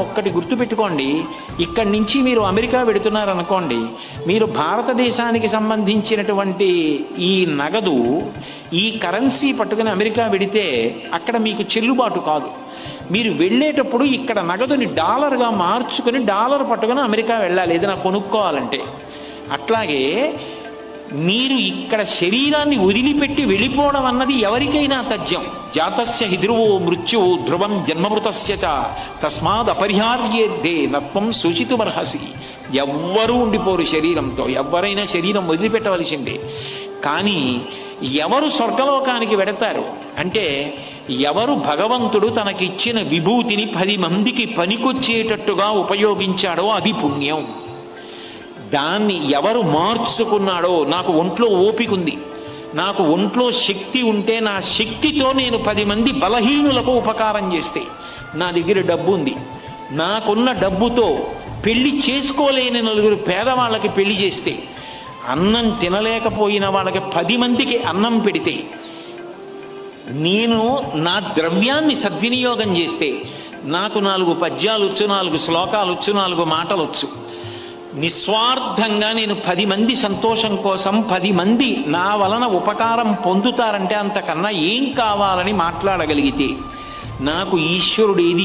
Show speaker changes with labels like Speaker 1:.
Speaker 1: ఒక్కటి గుర్తుపెట్టుకోండి, ఇక్కడి నుంచి మీరు అమెరికా వెడుతున్నారనుకోండి, మీరు భారతదేశానికి సంబంధించినటువంటి ఈ నగదు, ఈ కరెన్సీ పట్టుకుని అమెరికా వెడితే అక్కడ మీకు చెల్లుబాటు కాదు. మీరు వెళ్ళేటప్పుడు ఇక్కడ నగదుని డాలర్గా మార్చుకుని డాలర్ పట్టుకుని అమెరికా వెళ్ళాలి ఏదైనా కొనుక్కోవాలంటే. అట్లాగే మీరు ఇక్కడ శరీరాన్ని వదిలిపెట్టి వెళ్ళిపోవడం అన్నది ఎవరికైనా తథ్యం. జాతస్య హి ధ్రువో మృత్యువు ధ్రువం జన్మమృతస్య చ తస్మాద్ అపరిహార్యేద్ధే నత్వం సూచితుమర్హసి. ఎవ్వరూ ఉండిపోరు శరీరంతో, ఎవరైనా శరీరం వదిలిపెట్టవలసిందే. కానీ ఎవరు స్వర్గలోకానికి వెడతారు అంటే, ఎవరు భగవంతుడు తనకిచ్చిన విభూతిని 10 మందికి పనికొచ్చేటట్టుగా ఉపయోగించాడో అది పుణ్యం. దాన్ని ఎవరు మార్చుకున్నాడో, నాకు ఒంట్లో ఓపిక ఉంది, నాకు ఒంట్లో శక్తి ఉంటే నా శక్తితో నేను 10 మంది బలహీనులకు ఉపకారం చేస్తే, నా దగ్గర డబ్బు ఉంది, నాకున్న డబ్బుతో పెళ్లి చేసుకోలేని 4 పేదవాళ్ళకి పెళ్లి చేస్తే, అన్నం తినలేకపోయిన వాళ్ళకి 10 మందికి అన్నం పెడితే, నేను నా ద్రవ్యాన్ని సద్వినియోగం చేస్తే, నాకు 4 పద్యాలు వచ్చు, 4 శ్లోకాలు వచ్చు, 4 మాటలు వచ్చు, నిస్వార్థంగా నేను 10 మంది సంతోషం కోసం 10 మంది నా వలన ఉపకారం పొందుతారంటే అంతకన్నా ఏం కావాలని మాట్లాడగలిగితే, నాకు ఈశ్వరుడు ఏది